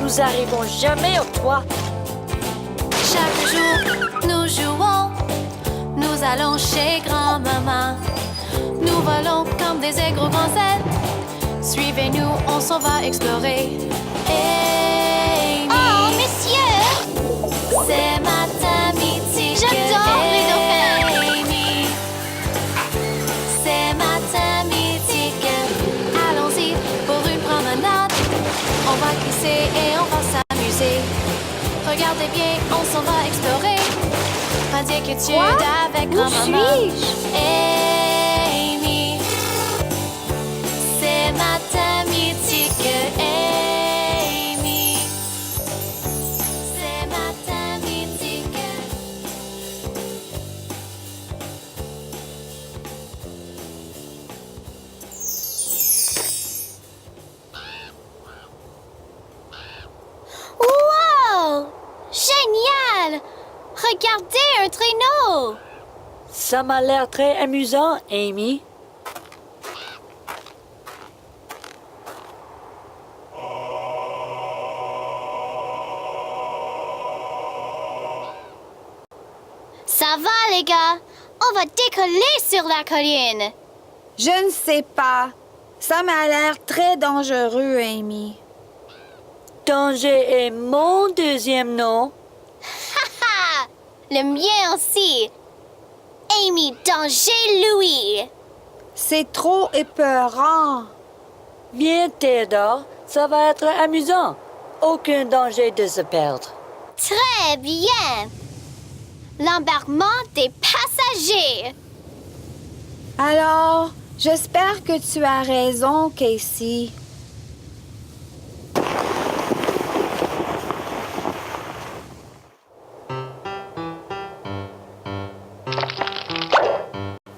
Nous arrivons jamais au toit. Chaque jour, nous jouons. Nous allons chez grand-maman. Nous volons comme des aigres aux grands ailes. Suivez-nous, on s'en va explorer. Amy. Oh, monsieur! C'est matin mythique. J'adore les dauphins. Amy. C'est matin mythique. Allons-y pour une promenade. On va glisser et on va s'amuser. Regardez bien, on s'en va explorer. Pas d'inquiétude avec Où grand-maman. suis-je? Amy. C'est matin mythique. Amy. C'est matin mythique. Wow! Génial! Regardez un traîneau! Ça m'a l'air très amusant, Amy. Ça va, les gars? On va décoller sur la colline! Je ne sais pas. Ça m'a l'air très dangereux, Amy. Danger est mon deuxième nom. Ha! Le mien aussi! Amy Danger Louis! C'est trop épeurant. Viens, Théodore, ça va être amusant. Aucun danger de se perdre. Très bien! L'embarquement des passagers! Alors, j'espère que tu as raison, Casey.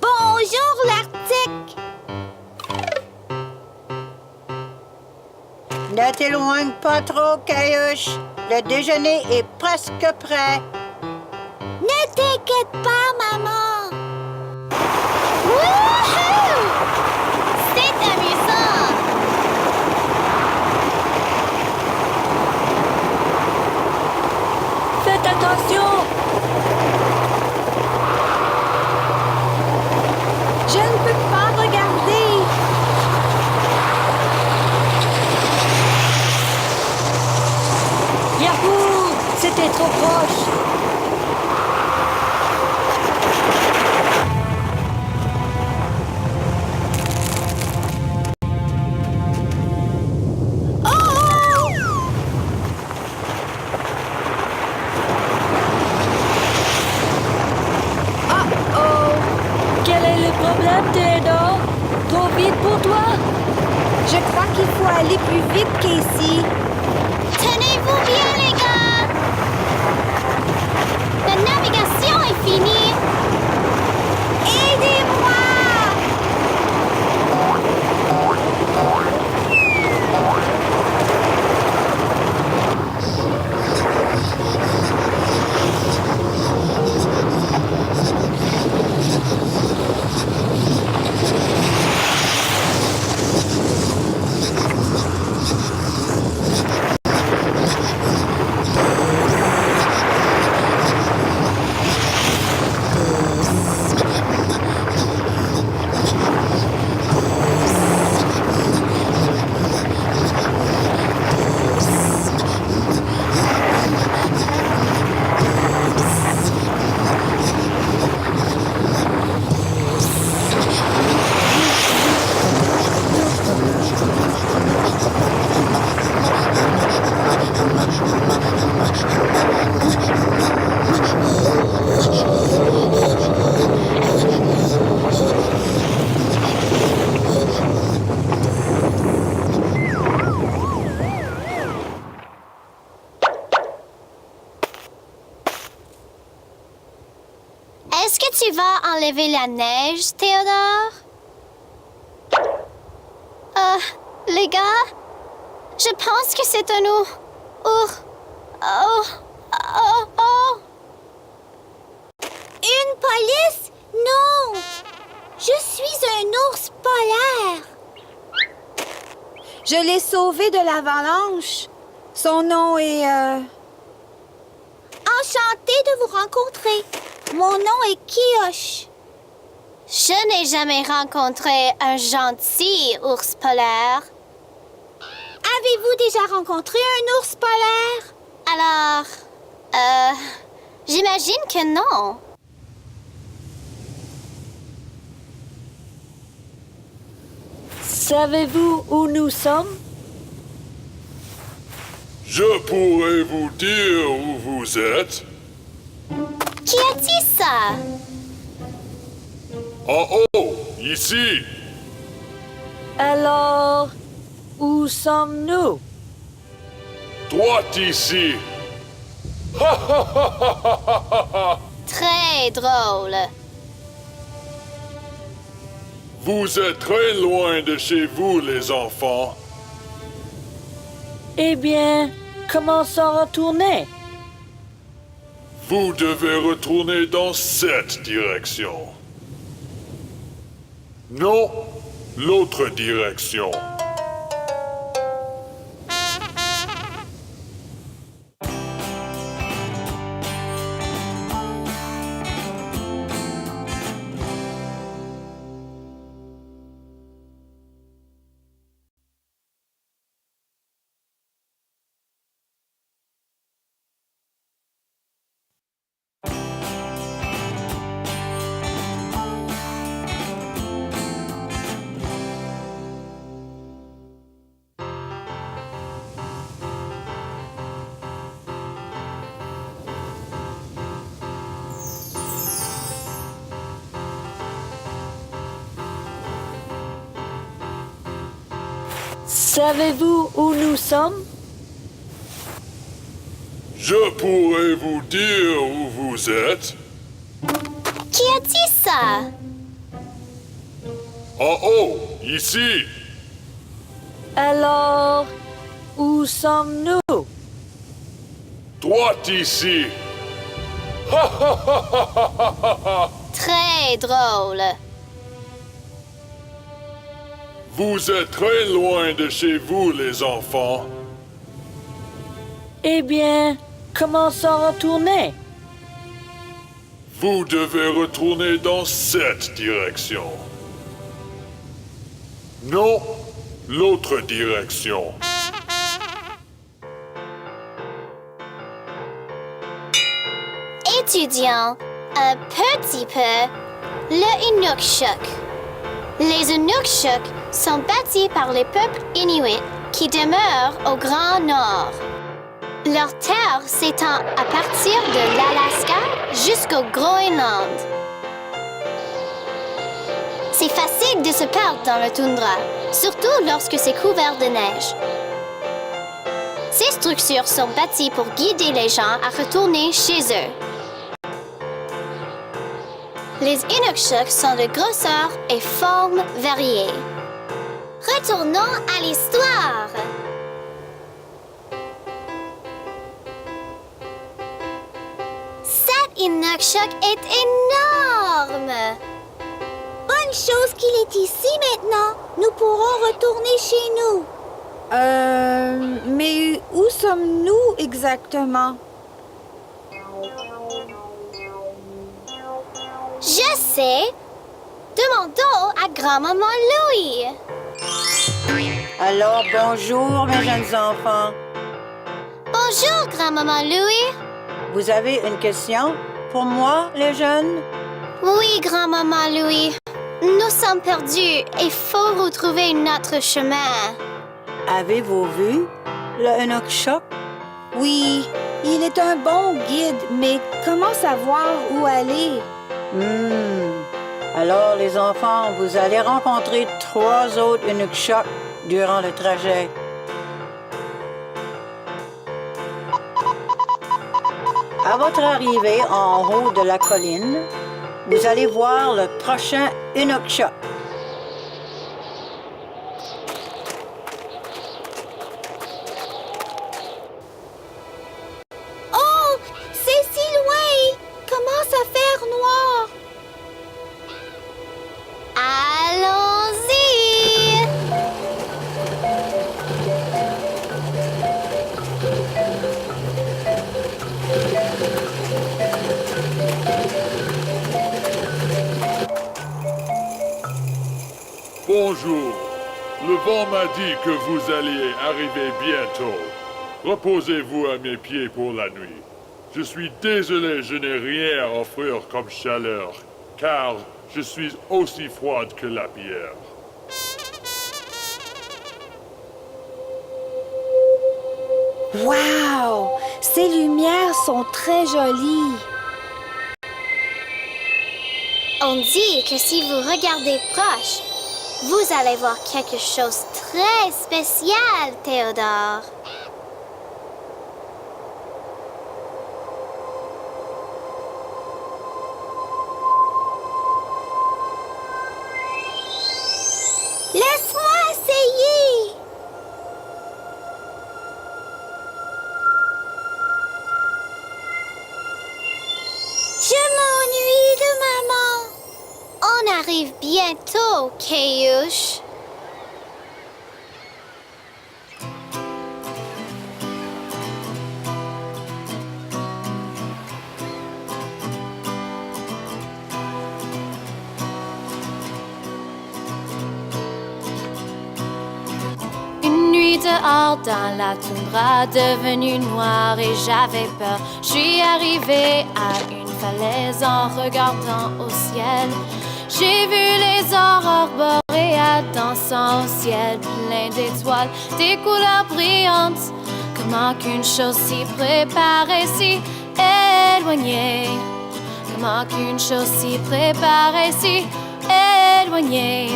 Bonjour, l'Arctique! Ne t'éloigne pas trop, Caillouche. Le déjeuner est presque prêt. Ne t'inquiète pas, maman! Wouhou! C'est amusant! Faites attention! Je ne peux pas regarder. Yahoo! C'était trop proche! Quel est le problème, Théodore? Trop vite pour toi? Je crois qu'il faut aller plus vite, Casey. Tenez-vous bien, les gars! La navigation est finie! Aidez-moi! Est-ce que tu vas enlever la neige, Théodore? Les gars, je pense que c'est un ours. Oh. Une police? Non! Je suis un ours polaire. Je l'ai sauvé de l'avalanche. Son nom est... Enchantée de vous rencontrer. Mon nom est Kioche. Je n'ai jamais rencontré un gentil ours polaire. Avez-vous déjà rencontré un ours polaire? Alors, j'imagine que non. Savez-vous où nous sommes? Je pourrais vous dire où vous êtes. Qui a dit ça? En haut, ici. Alors, où sommes-nous? Droite ici. Très drôle. Vous êtes très loin de chez vous, les enfants. Eh bien, comment s'en retourner? Vous devez retourner dans cette direction. Non, l'autre direction. Savez-vous où nous sommes? Je pourrais vous dire où vous êtes. Qui a dit ça? En haut, ici. Alors, où sommes-nous? Droite ici. Très drôle. Vous êtes très loin de chez vous, les enfants. Eh bien, comment s'en retourner? Vous devez retourner dans cette direction. Non, l'autre direction. Étudions un petit peu le Inukshuk. Les Inukshuk sont bâtis par les peuples inuits qui demeurent au Grand Nord. Leur terre s'étend à partir de l'Alaska jusqu'au Groenland. C'est facile de se perdre dans le toundra, surtout lorsque c'est couvert de neige. Ces structures sont bâties pour guider les gens à retourner chez eux. Les Inukshuk sont de grosseur et formes variées. Retournons à l'histoire. Cet Inukshuk est énorme. Bonne chose qu'il est ici maintenant. Nous pourrons retourner chez nous. Mais où sommes-nous exactement? Je sais. Demandons à grand-maman Louis. Alors, bonjour, mes jeunes enfants. Bonjour, grand-maman Louis. Vous avez une question pour moi, les jeunes? Oui, grand-maman Louis. Nous sommes perdus et faut retrouver notre chemin. Avez-vous vu le Inukshuk? Oui, il est un bon guide, mais comment savoir où aller? Alors, les enfants, vous allez rencontrer 3 autres Inukshuk durant le trajet. À votre arrivée en haut de la colline, vous allez voir le prochain Inukshuk. Oh, c'est si loin! Commence à faire noir. Allons-y! Bonjour. Le vent m'a dit que vous alliez arriver bientôt. Reposez-vous à mes pieds pour la nuit. Je suis désolé, je n'ai rien à offrir comme chaleur, car je suis aussi froide que la pierre. Wow! Ces lumières sont très jolies. On dit que si vous regardez proche, vous allez voir quelque chose de très spécial, Théodore. Laisse-moi essayer. Je m'ennuie de maman. On arrive bientôt, Caillouche. Une nuit dehors dans la toundra devenue noire et j'avais peur. Je suis arrivée à une falaise en regardant au ciel. J'ai vu les aurores boréales dansant au ciel plein d'étoiles, des couleurs brillantes. Comment qu'une chose si préparée, si éloignée? Comment qu'une chose si préparée, si éloignée?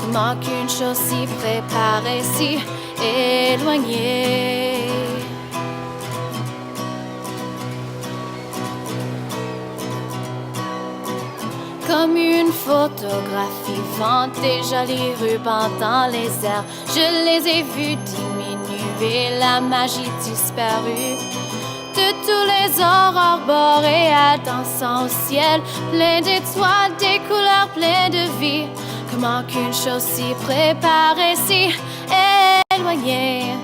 Comment qu'une chose si préparée, si éloignée? Comme une photographie vivante, des jolis rubans dans les airs. Je les ai vus diminuer, la magie disparue. De tous les aurores boréales dansant au ciel, plein d'étoiles, des couleurs, plein de vie. Comment qu'une chose si préparée, si éloignée?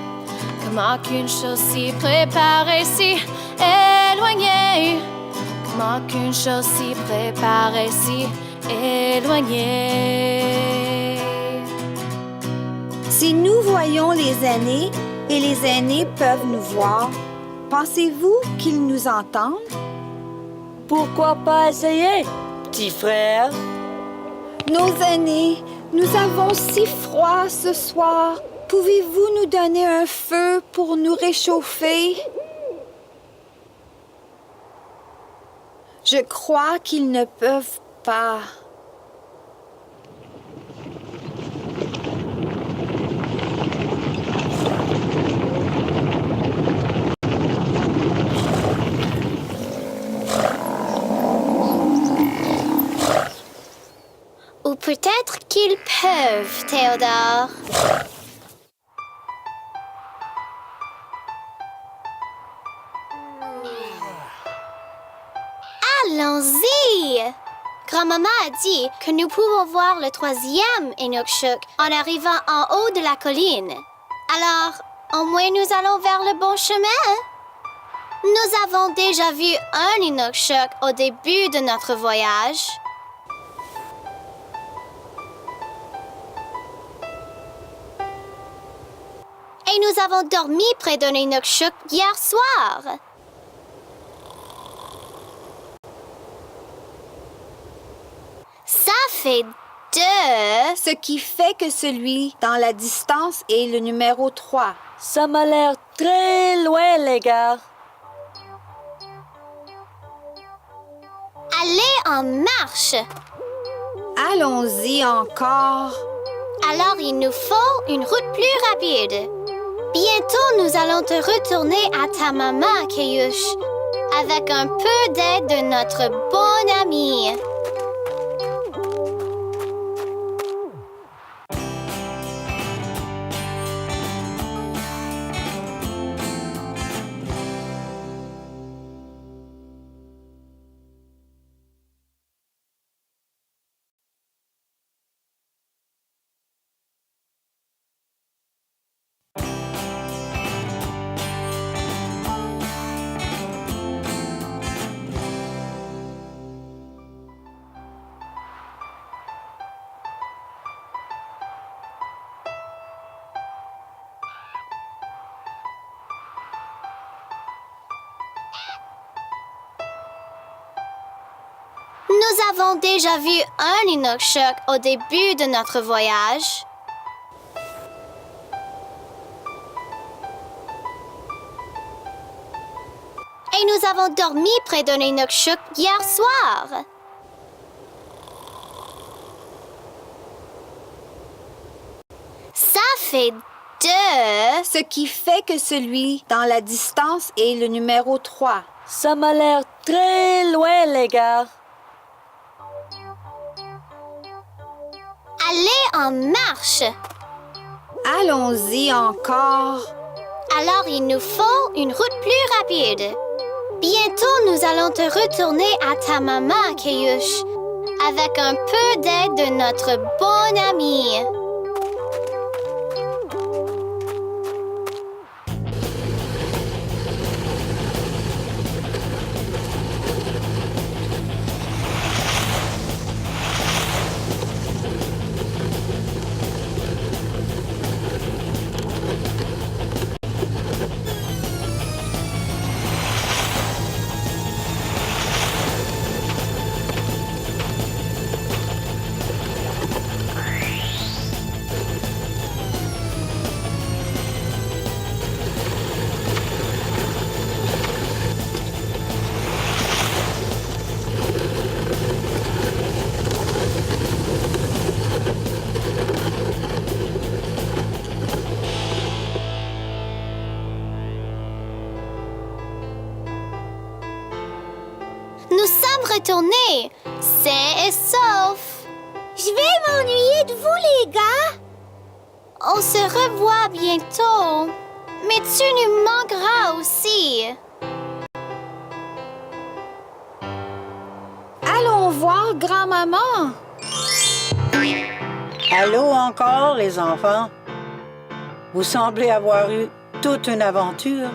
Comment qu'une chose si préparée, si éloignée? Comment qu'une chose si préparée, si éloignée? Si nous voyons les aînés et les aînés peuvent nous voir, pensez-vous qu'ils nous entendent? Pourquoi pas essayer, petit frère? Nos aînés, nous avons si froid ce soir. Pouvez-vous nous donner un feu pour nous réchauffer? Je crois qu'ils ne peuvent pas. Ou peut-être qu'ils peuvent, Théodore. Allons-y! Grand-maman a dit que nous pouvons voir le troisième Inukshuk en arrivant en haut de la colline. Alors, au moins nous allons vers le bon chemin. Nous avons déjà vu un Inukshuk au début de notre voyage. Et nous avons dormi près d'un Inukshuk hier soir. Ça fait 2. Ce qui fait que celui dans la distance est le numéro 3. Ça m'a l'air très loin, les gars. Allez en marche. Allons-y encore. Alors il nous faut une route plus rapide. Bientôt nous allons te retourner à ta maman, Caillouche, avec un peu d'aide de notre bon ami. Nous avons déjà vu un Inukshuk au début de notre voyage. Et nous avons dormi près d'un Inukshuk hier soir. Ça fait 2. Ce qui fait que celui dans la distance est le numéro 3. Ça m'a l'air très loin, les gars. Allez en marche. Allons-y encore. Alors il nous faut une route plus rapide. Bientôt nous allons te retourner à ta maman, Kayush, avec un peu d'aide de notre bon ami. Nous sommes retournés, sains et saufs. Je vais m'ennuyer de vous, les gars. On se revoit bientôt. Mais tu nous manqueras aussi. Allons voir grand-maman. Allô encore, les enfants? Vous semblez avoir eu toute une aventure.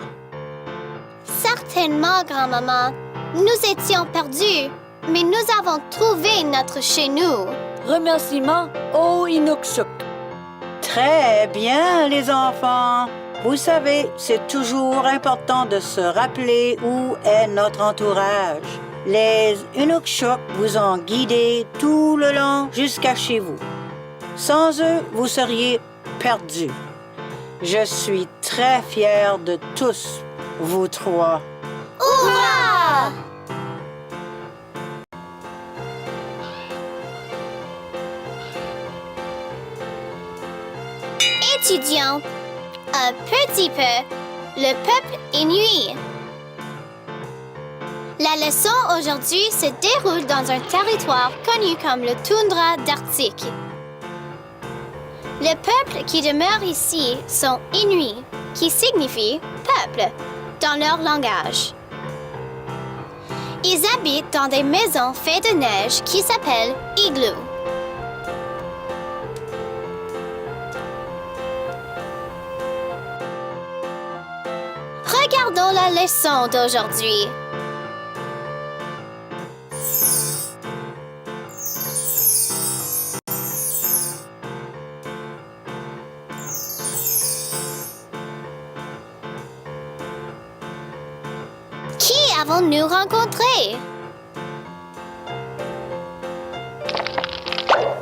Certainement, grand-maman. Nous étions perdus, mais nous avons trouvé notre chez nous. Remerciements au Inukshuk. Très bien, les enfants. Vous savez, c'est toujours important de se rappeler où est notre entourage. Les Inukshuk vous ont guidé tout le long jusqu'à chez vous. Sans eux, vous seriez perdus. Je suis très fière de tous, vous trois. Hurrah! Étudions un petit peu le peuple inuit. La leçon aujourd'hui se déroule dans un territoire connu comme le toundra d'Arctique. Le peuple qui demeure ici sont Inuits, qui signifie peuple dans leur langage. Ils habitent dans des maisons faites de neige qui s'appellent igloos. Regardons la leçon d'aujourd'hui. Qui avons-nous rencontré?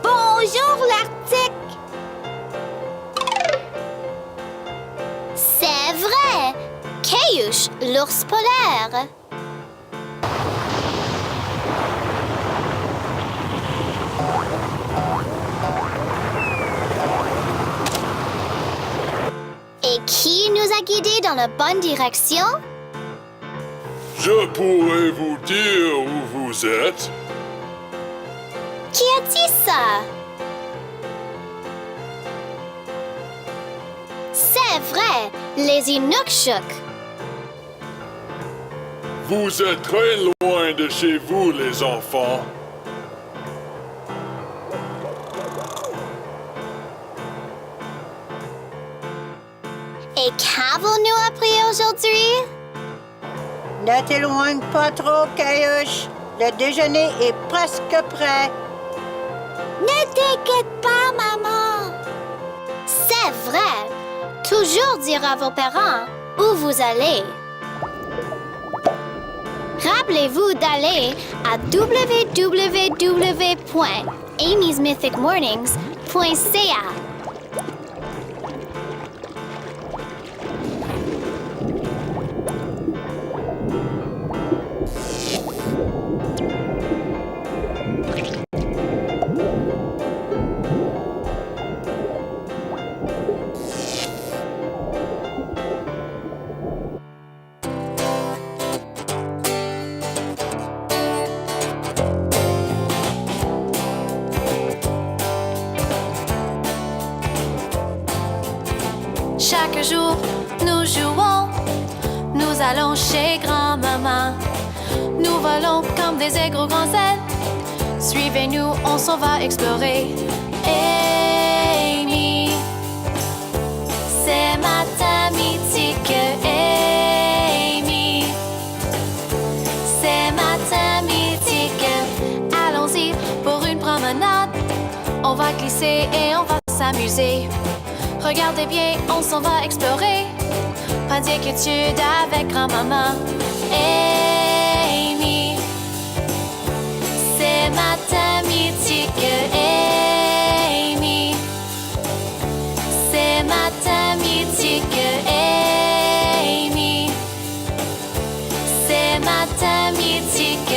Bonjour l'Arctique! C'est vrai! Kayush, l'ours polaire! Et qui nous a guidés dans la bonne direction? Je pourrais vous dire où vous êtes. Qui a dit ça? C'est vrai, les Inukshuk. Vous êtes très loin de chez vous, les enfants. Et qu'avons-nous appris aujourd'hui? Ne t'éloigne pas trop, Kayush. Le déjeuner est presque prêt. Ne t'inquiète pas, maman. C'est vrai. Toujours dire à vos parents où vous allez. Rappelez-vous d'aller à www.amysmythicmornings.ca. Chaque jour, nous jouons, nous allons chez grand-maman. Nous volons comme des aigres aux grands ailes. Suivez-nous, on s'en va explorer. Amy, c'est matin mythique. Amy, c'est matin mythique. Allons-y pour une promenade. On va glisser et on va s'amuser. Regardez bien, on s'en va explorer. Pas d'inquiétude avec grand-maman. Amy, c'est matin mythique. Amy, c'est matin mythique. Amy, c'est matin mythique.